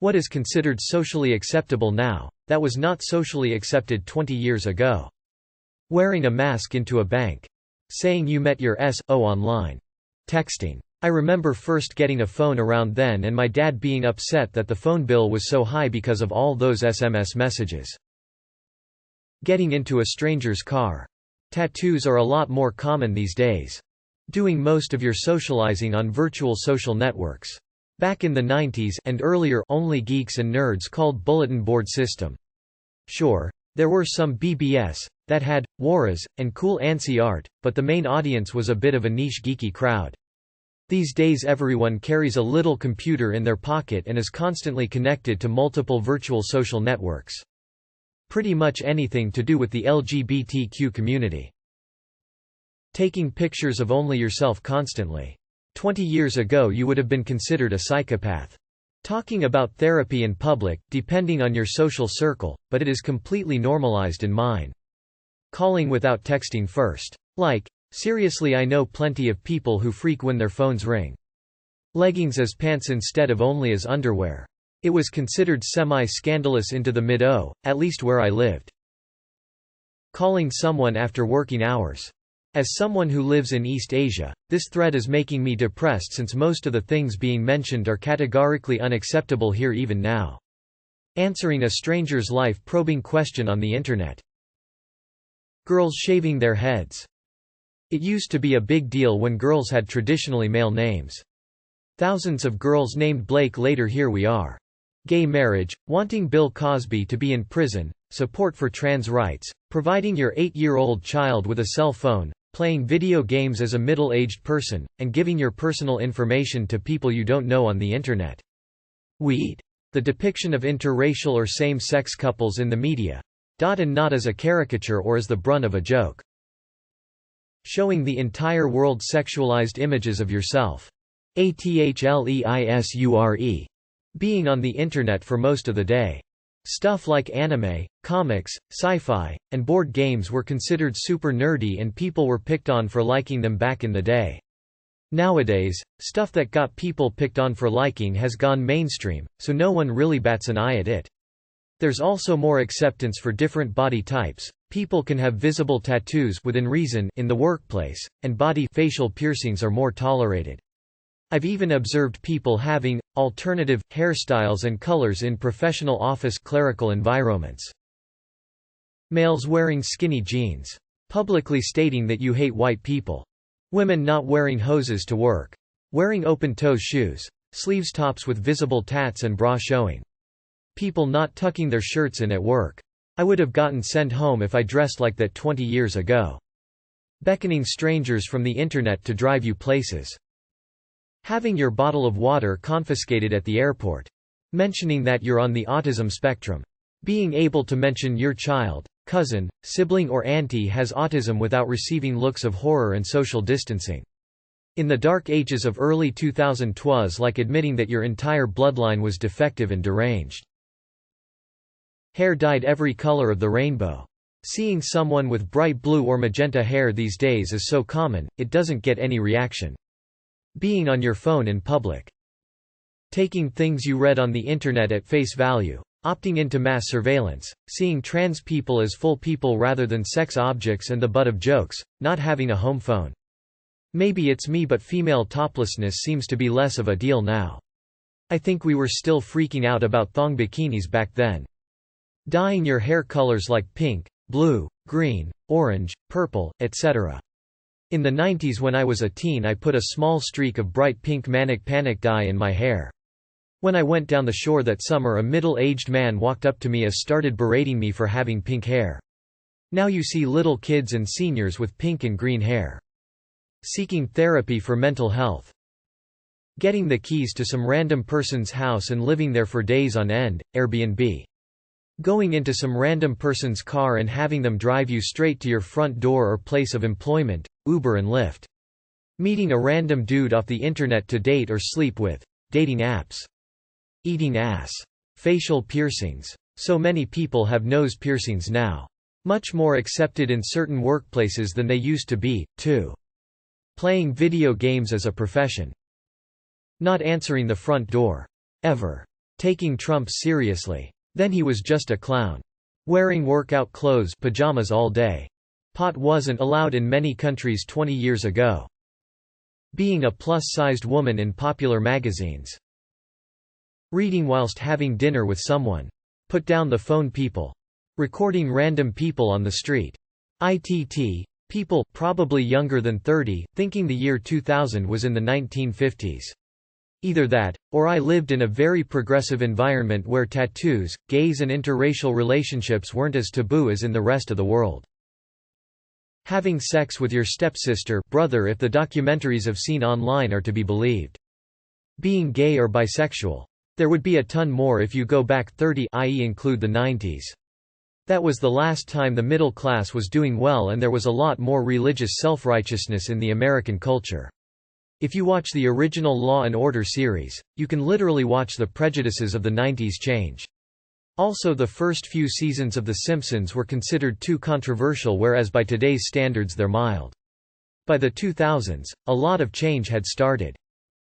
What is considered socially acceptable now, that was not socially accepted 20 years ago. Wearing a mask into a bank. Saying you met your S.O. online. Texting. I remember first getting a phone around then and my dad being upset that the phone bill was so high because of all those SMS messages. Getting into a stranger's car. Tattoos are a lot more common these days. Doing most of your socializing on virtual social networks. Back in the 90s and earlier, only geeks and nerds called bulletin board system. Sure, there were some BBS that had Woras and cool ANSI art, but the main audience was a bit of a niche geeky crowd. These days everyone carries a little computer in their pocket and is constantly connected to multiple virtual social networks. Pretty much anything to do with the LGBTQ community. Taking pictures of only yourself constantly. 20 years ago you would have been considered a psychopath. Talking about therapy in public, depending on your social circle, but it is completely normalized in mine. Calling without texting first. Like, seriously, I know plenty of people who freak when their phones ring. Leggings as pants instead of only as underwear. It was considered semi-scandalous into the mid-o, at least where I lived. Calling someone after working hours. As someone who lives in East Asia, this thread is making me depressed since most of the things being mentioned are categorically unacceptable here even now. Answering a stranger's life-probing question on the internet. Girls shaving their heads. It used to be a big deal when girls had traditionally male names. Thousands of girls named Blake later here we are. Gay marriage, wanting Bill Cosby to be in prison, support for trans rights, providing your 8-year-old child with a cell phone, playing video games as a middle-aged person, and giving your personal information to people you don't know on the internet. Weed. The depiction of interracial or same-sex couples in the media. And not as a caricature or as the brunt of a joke. Showing the entire world sexualized images of yourself. Athleisure. Being on the internet for most of the day. Stuff like anime, comics, sci-fi, and board games were considered super nerdy and people were picked on for liking them back in the day. Nowadays, stuff that got people picked on for liking has gone mainstream, so no one really bats an eye at it. There's also more acceptance for different body types. People can have visible tattoos within reason in the workplace, and facial piercings are more tolerated. I've even observed people having alternative hairstyles and colors in professional office clerical environments. Males wearing skinny jeans. Publicly stating that you hate white people. Women not wearing hoses to work. Wearing open-toe shoes. Sleeves tops with visible tats and bra showing. People not tucking their shirts in at work. I would have gotten sent home if I dressed like that 20 years ago. Beckoning strangers from the internet to drive you places. Having your bottle of water confiscated at the airport. Mentioning that you're on the autism spectrum. Being able to mention your child, cousin, sibling or auntie has autism without receiving looks of horror and social distancing. In the dark ages of early 2000 'twas like admitting that your entire bloodline was defective and deranged. Hair dyed every color of the rainbow. Seeing someone with bright blue or magenta hair these days is so common, it doesn't get any reaction. Being on your phone in public. Taking things you read on the internet at face value. Opting into mass surveillance. Seeing trans people as full people rather than sex objects and the butt of jokes. Not having a home phone. Maybe it's me, but female toplessness seems to be less of a deal now. I think we were still freaking out about thong bikinis back then. Dyeing your hair colors like pink, blue, green, orange, purple, etc. In the 90s when I was a teen I put a small streak of bright pink Manic Panic dye in my hair. When I went down the shore that summer a middle-aged man walked up to me and started berating me for having pink hair. Now you see little kids and seniors with pink and green hair. Seeking therapy for mental health. Getting the keys to some random person's house and living there for days on end, Airbnb. Going into some random person's car and having them drive you straight to your front door or place of employment, Uber and Lyft. Meeting a random dude off the internet to date or sleep with. Dating apps. Eating ass. Facial piercings. So many people have nose piercings now. Much more accepted in certain workplaces than they used to be, too. Playing video games as a profession. Not answering the front door. Ever. taking Trump seriously. Then he was just a clown. Wearing workout clothes pajamas all day. Pot wasn't allowed in many countries 20 years ago. Being a plus-sized woman in popular magazines. Reading whilst having dinner with someone. Put down the phone people. Recording random people on the street. ITT. People, probably younger than 30, thinking the year 2000 was in the 1950s. Either that, or I lived in a very progressive environment where tattoos, gays and interracial relationships weren't as taboo as in the rest of the world. Having sex with your stepsister, brother if the documentaries I've seen online are to be believed. Being gay or bisexual. There would be a ton more if you go back 30, i.e. include the 90s. That was the last time the middle class was doing well and there was a lot more religious self-righteousness in the American culture. If you watch the original Law and Order series, you can literally watch the prejudices of the 90s change. Also, the first few seasons of The Simpsons were considered too controversial, whereas by today's standards they're mild. By the 2000s, a lot of change had started.